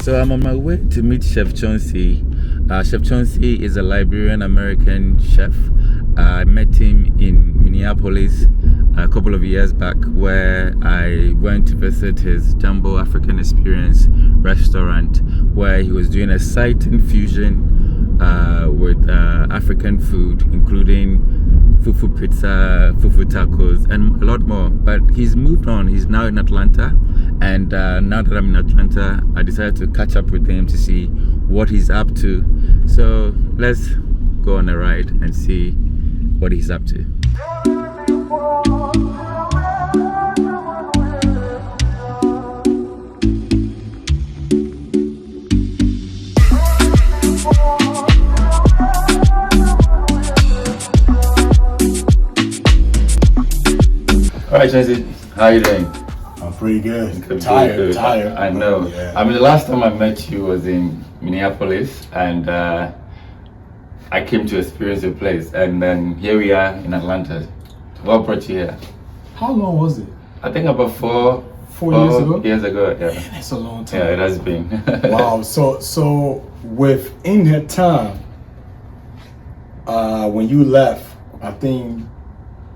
So I'm on my way to meet Chef Chauncey. Chef Chauncey is a Liberian American chef. I met him in Minneapolis a couple of years back, where I went to visit his Jumbo African Experience restaurant, where he was doing a exciting fusion with African food, including Fufu Pizza, Fufu tacos, and a lot more. But he's moved on. He's now in Atlanta, and now that I'm in Atlanta, I decided to catch up with him to see what he's up to. So let's go on a ride and see what he's up to. All right, Chauncey, how are you doing? I'm pretty good. Tired. Tired. I know. Yeah. I mean, the last time I met you was in Minneapolis, and I came to experience your place, and then here we are in Atlanta. What brought you here? How long was it? I think about four years ago? Years ago, yeah. Man, that's a long time. Yeah, it has been. Wow. So within that time, when you left, I think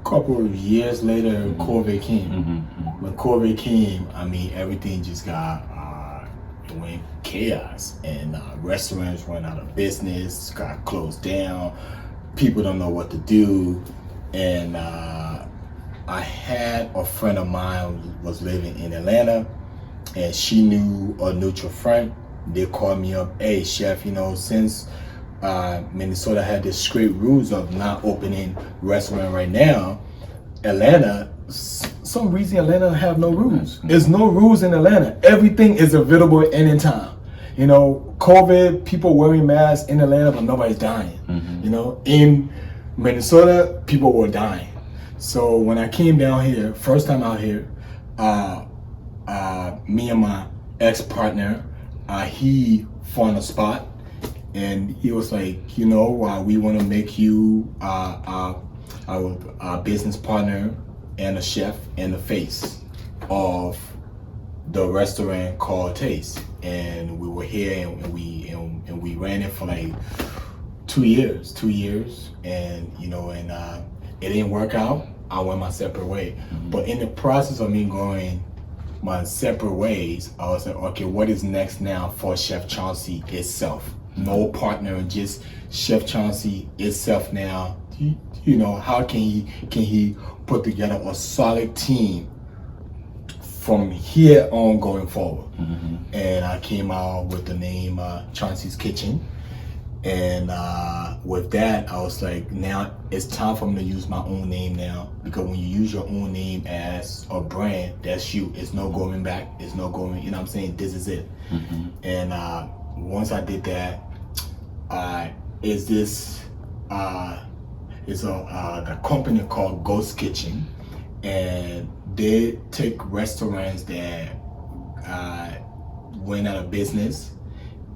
a couple of years later, COVID came. When COVID came, I mean, everything just got went chaos, and restaurants went out of business, got closed down. People don't know what to do, and I had a friend of mine who was living in Atlanta, and she knew a neutral friend. They called me up, hey chef, you know, since Minnesota had the strict rules of not opening restaurant right now, Atlanta, some reason Atlanta have no rules. There's no rules in Atlanta. Everything is available at any time. You know, COVID, people wearing masks in Atlanta, but nobody's dying. You know, in Minnesota, people were dying. So when I came down here, first time out here, me and my ex-partner, he found a spot, and he was like, you know, we want to make you our business partner and a chef and the face of the restaurant called Taste. And we were here, and we ran it for like 2 years, and you know, and it didn't work out. I went my separate way. But in the process of me going my separate ways, I was like, okay, what is next now for Chef Chauncey itself? No partner, just Chef Chauncey itself now. You know, how can he put together a solid team from here on going forward? And I came out with the name Chauncey's Kitchen, and with that I was like, now it's time for me to use my own name now, because when you use your own name as a brand, that's you. It's no going back. It's no going, you know what I'm saying, this is it. And once I did that, it's a company called Ghost Kitchen, and they take restaurants that went out of business,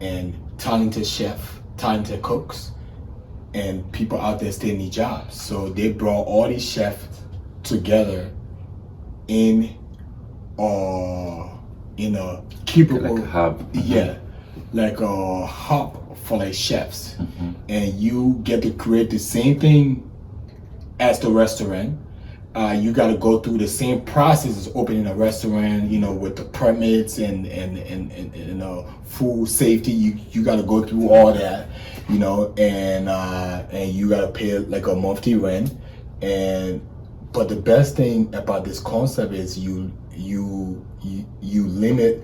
and talented chef, talented cooks, and people out there still need jobs. So they brought all these chefs together in a capable, like a hub. Yeah, like a hub for like chefs, and you get to create the same thing as the restaurant. You got to go through the same process as opening a restaurant, you know, with the permits and food safety. You got to go through all that, you know, and you got to pay like a monthly rent. But the best thing about this concept is you limit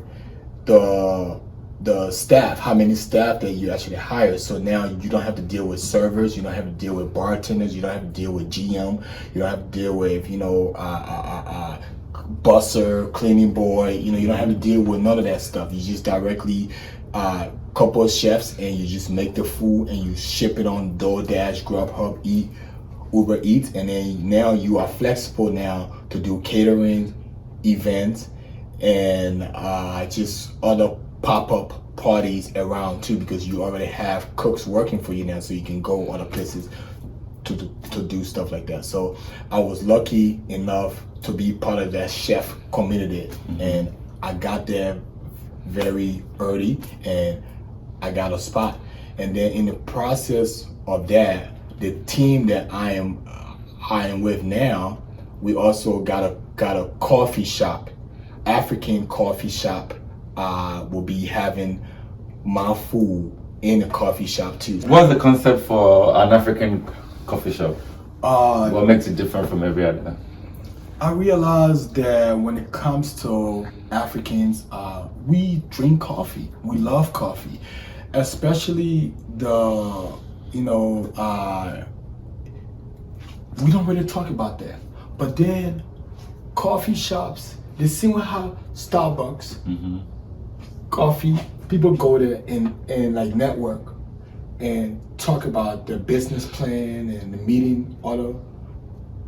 the staff, how many staff that you actually hire. So now you don't have to deal with servers, you don't have to deal with bartenders, you don't have to deal with GM, you don't have to deal with, you know, busser, cleaning boy, you know, you don't have to deal with none of that stuff. You just directly couple of chefs, and you just make the food and you ship it on DoorDash, Grubhub, Uber Eats, and then now you are flexible now to do catering, events, and just other pop-up parties around too, because you already have cooks working for you now, so you can go other places to do stuff like that. So I was lucky enough to be part of that chef community, and I got there very early, and I got a spot. And then in the process of that, the team that I am with now, we also got a coffee shop, African coffee shop. Will be having my food in the coffee shop too. What's the concept for an African coffee shop? What makes it different from every other? I realized that when it comes to Africans, we drink coffee. We love coffee, especially we don't really talk about that. But then coffee shops, they seem to have Starbucks, coffee. People go there and like network and talk about their business plan and the meeting other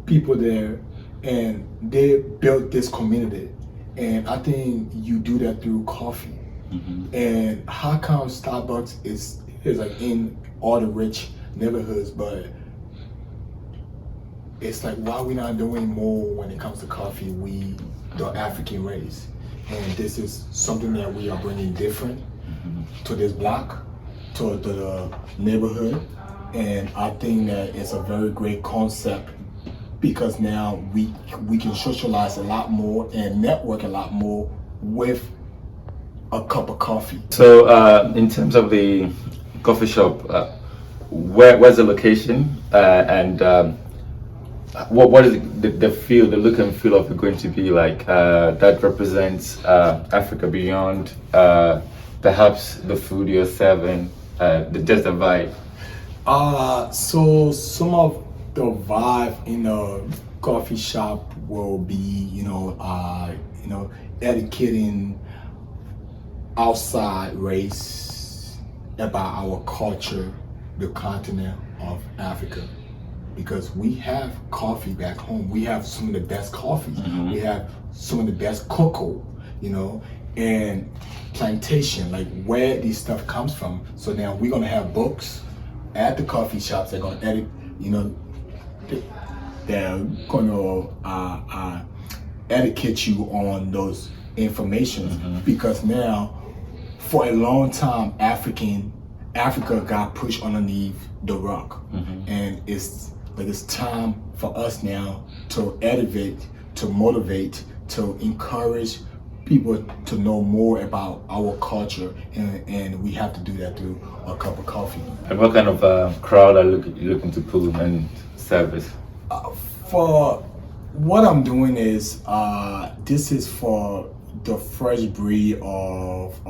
people there, and they built this community. And I think you do that through coffee. And how come Starbucks is like in all the rich neighborhoods, but it's like, why we not doing more when it comes to coffee, we the African race? And this is something that we are bringing different to this block, to the neighborhood. And I think that it's a very great concept, because now we can socialize a lot more and network a lot more with a cup of coffee. So in terms of the coffee shop, where's the location, and what is the feel, the look and feel of it going to be like, that represents Africa beyond perhaps the food you're serving, just the vibe? So some of the vibe in a coffee shop will be, educating outside race about our culture, the continent of Africa. Because we have coffee back home. We have some of the best coffee. We have some of the best cocoa, and plantation, like where this stuff comes from. So now we're gonna have books at the coffee shops. They're gonna edit, they're gonna educate you on those information. Because now, for a long time, Africa got pushed underneath the rock, and it's time for us now to elevate, to motivate, to encourage people to know more about our culture, and we have to do that through a cup of coffee. And what kind of crowd are you looking to pull and service? For what I'm doing is, this is for the fresh breed of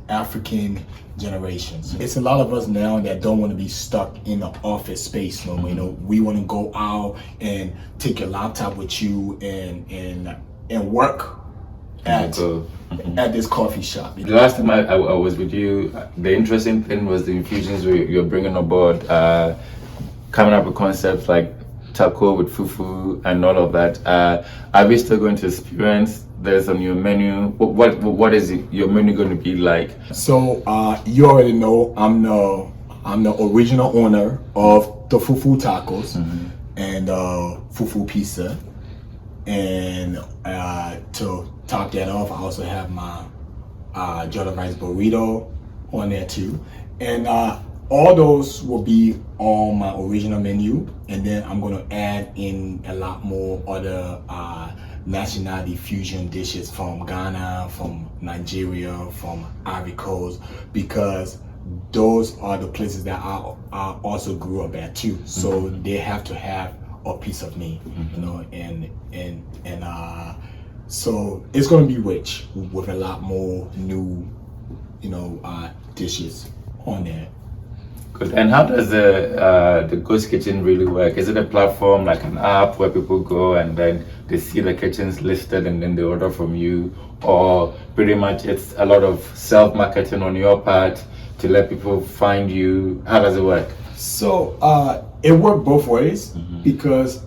African generations. It's a lot of us now that don't want to be stuck in the office space no more. We want to go out and take your laptop with you and work at this coffee shop. The last time I was with you, the interesting thing was the infusions you're bringing aboard, coming up with concepts like taco with fufu and all of that. Are we still going to experience this on your menu? What is your menu going to be like? So you already know I'm the original owner of the Fufu Tacos and Fufu Pizza, and to top that off, I also have my jollof rice burrito on there too, and all those will be on my original menu, and then I'm going to add in a lot more other nationality fusion dishes from Ghana, from Nigeria, from Ivory Coast, because those are the places that I also grew up at too. So they have to have a piece of me, and so it's going to be rich with a lot more new, dishes on there. Good. And how does the Ghost Kitchen really work? Is it a platform like an app where people go and then they see the kitchens listed and then they order from you, or pretty much it's a lot of self-marketing on your part to let people find you? How does it work? So it works both ways, because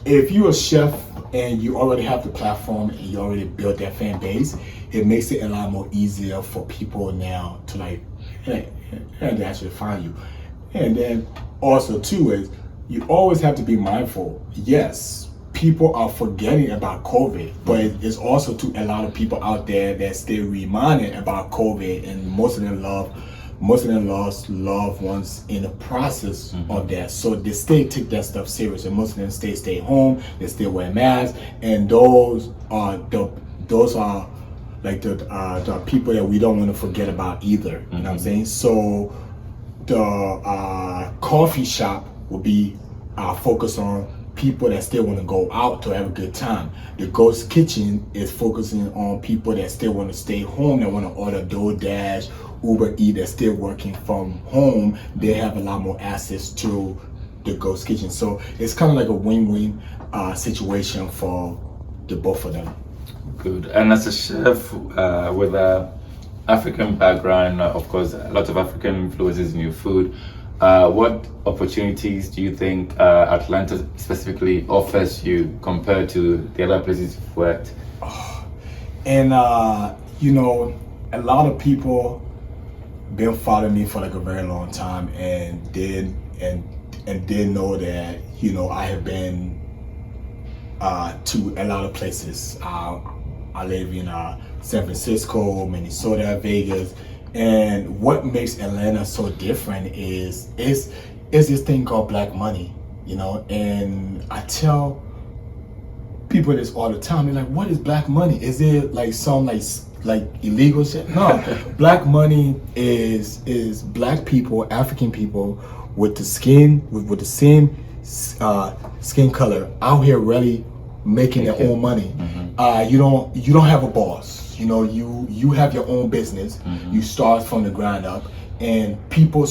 if you're a chef and you already have the platform and you already built that fan base, it makes it a lot more easier for people now to and they actually find you. And then also too is, you always have to be mindful. Yes, people are forgetting about COVID, but it's also to a lot of people out there that still reminded about COVID, and most of them lost loved ones in the process of that. So they still take that stuff serious, and most of them stay home. They still wear masks, and those are like the people that we don't want to forget about either. You know what I'm saying? So the coffee shop will be focused on people that still want to go out to have a good time. The Ghost Kitchen is focusing on people that still want to stay home, that want to order DoorDash, Uber Eats, that's still working from home. They have a lot more access to the Ghost Kitchen. So it's kind of like a win-win situation for the both of them. Good. And as a chef with a African background, of course, a lot of African influences in your food. What opportunities do you think Atlanta specifically offers you compared to the other places you've worked? And you know, a lot of people been following me for like a very long time, and did know that, you know, I have been to a lot of places. I live in San Francisco, Minnesota, Vegas. And what makes Atlanta so different is this thing called black money, you know. And I tell people this all the time. They're like, "What is black money? Is it like some like illegal shit?" No, black money is black people, African people with the skin with the same skin color out here really making their own money. You don't have a boss. You know, you have your own business. You start from the ground up, and people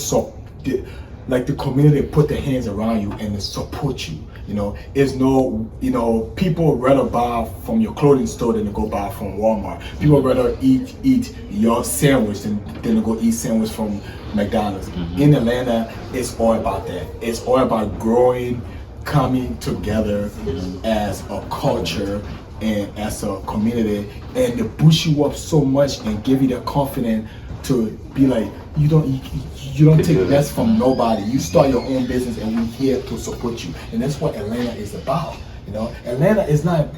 like the community put their hands around you and they support you. You know, it's no, you know, people rather buy from your clothing store than to go buy from Walmart. People rather eat your sandwich than to go eat sandwich from McDonald's. In Atlanta, it's all about that. It's all about growing, coming together as a culture and as a community, and to boost you up so much and give you the confidence to be like, you don't take less from nobody. You start your own business, and we're here to support you. And that's what Atlanta is about. You know, Atlanta is not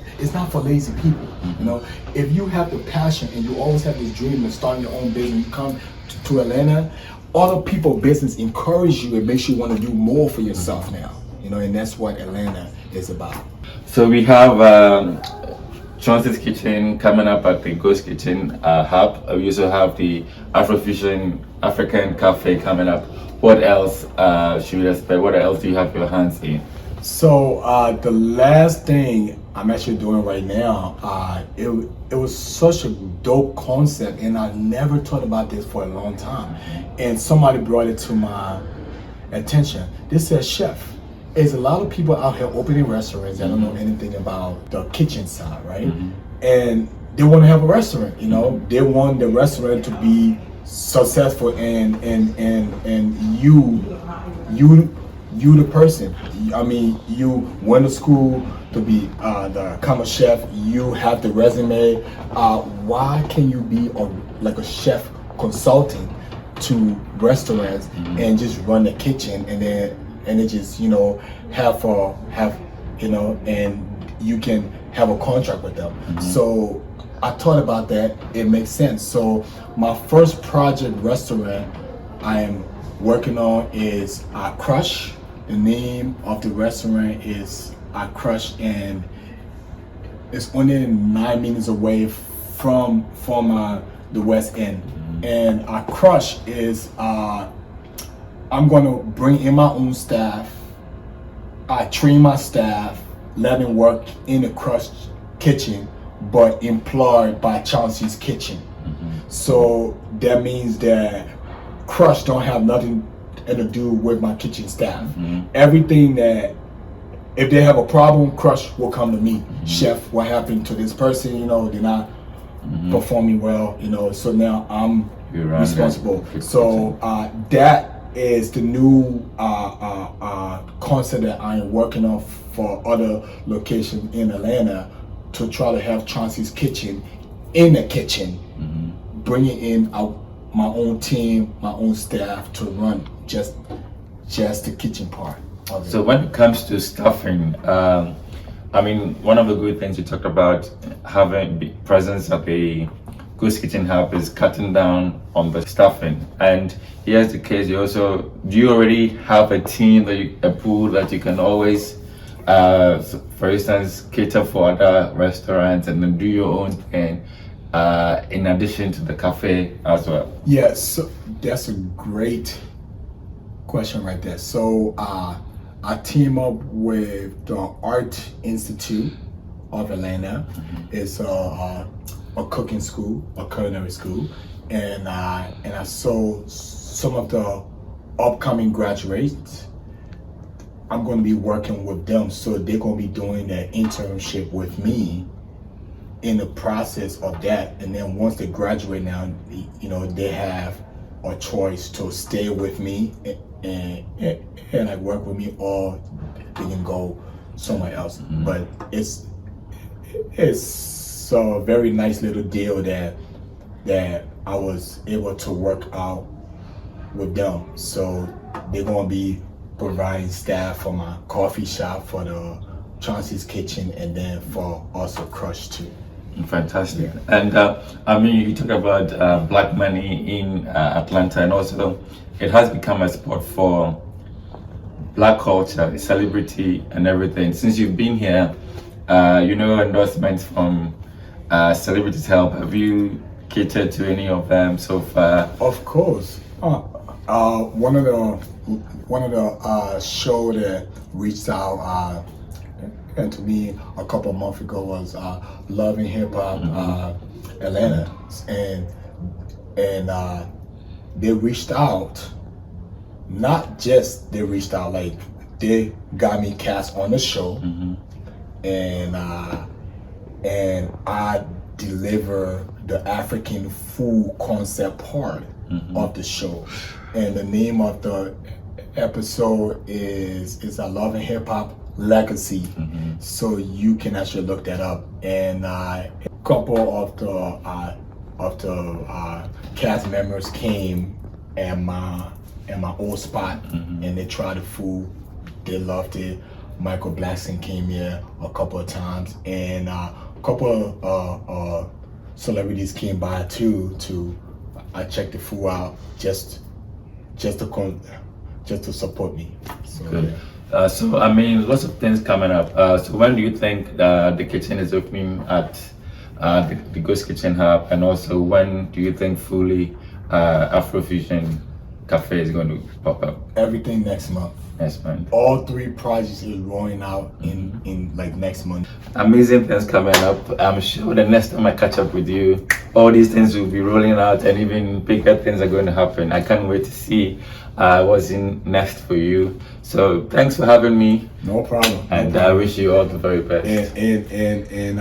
for lazy people. You know, if you have the passion and you always have this dream of starting your own business, you come to Atlanta, other people business encourage you and makes you want to do more for yourself now. You know, and that's what Atlanta is about. So we have Chauncey's Kitchen coming up at the Ghost Kitchen hub. We also have the Afro-Fusion African Cafe coming up. What else should we expect? What else do you have your hands in? So the last thing I'm actually doing right now, it was such a dope concept, and I never thought about this for a long time. And somebody brought it to my attention. This says, "Chef, there's a lot of people out here opening restaurants that don't know anything about the kitchen side, right? And they want to have a restaurant, you know. They want the restaurant to be successful, and you the person. I mean, you went to school to become a chef. You have the resume. Why can you be like a chef consultant to restaurants and just run the kitchen, and it just, you know, have you know, and you can have a contract with them?" So I thought about that. It makes sense. So my first project restaurant I am working on is Crush. The name of the restaurant is Crush, and it's only 9 minutes away from the West End. And Crush is I'm gonna bring in my own staff. I train my staff, let them work in the Crush kitchen, but employed by Chauncey's Kitchen. So that means that Crush don't have nothing to do with my kitchen staff. Everything that, if they have a problem, Crush will come to me. "Chef, what happened to this person? You know, they're not performing well. You know, so now I'm responsible." So that is the new concept that I am working on for other locations in Atlanta, to try to have Chauncey's Kitchen in the kitchen, bringing in my own team, my own staff to run just the kitchen part of it. So when it comes to staffing, I mean, one of the good things you talked about having presence at the Ghost Kitchen Hub is cutting down on the staffing. And here's the case: do you already have a team a pool that you can always, for instance, cater for other restaurants and then do your own thing, in addition to the cafe as well? Yes, so that's a great question right there. So I team up with the Art Institute of Atlanta. It's a cooking school, a culinary school, and I saw some of the upcoming graduates. I'm going to be working with them, so they're going to be doing an internship with me in the process of that. And then once they graduate now, they have a choice to stay with me and like work with me, or they can go somewhere else. But it's a very nice little deal that I was able to work out with them. So they're gonna be providing staff for my coffee shop, for the Chauncey's Kitchen, and then for also Crush too. Fantastic. And I mean, you talk about black money in Atlanta, and also it has become a spot for black culture, celebrity, and everything. Since you've been here, endorsements from celebrities help. Have you catered to any of them so far? Of course. One of the show that reached out and to me a couple of months ago was Love and Hip Hop Atlanta, and they reached out. Not just they reached out, like they got me cast on the show, and I deliver the African food concept part of the show, and the name of the episode is a Love and Hip Hop Legacy. So you can actually look that up, and a couple of the cast members came at my old spot, and they tried the food. They loved it. Michael Blackson came here a couple of times, and a couple of celebrities came by too. I checked the food out just to support me. So, good. So I mean, lots of things coming up. So when do you think the kitchen is opening at the Ghost Kitchen Hub, and also when do you think fully Afro-Fusion Cafe is going to pop up? Everything next month. Next month. All 3 projects is rolling out in like next month. Amazing things coming up. I'm sure the next time I catch up with you, all these things will be rolling out, and even bigger things are going to happen. I can't wait to see what's in next for you. So thanks for having me. No problem. And I wish you all the very best. And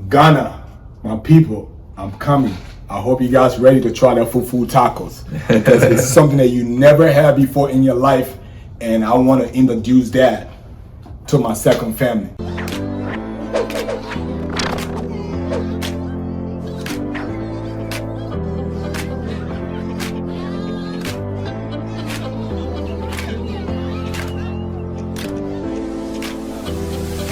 Ghana, my people, I'm coming. I hope you guys ready to try that fufu tacos, because it's something that you never had before in your life, and I want to introduce that to my second family.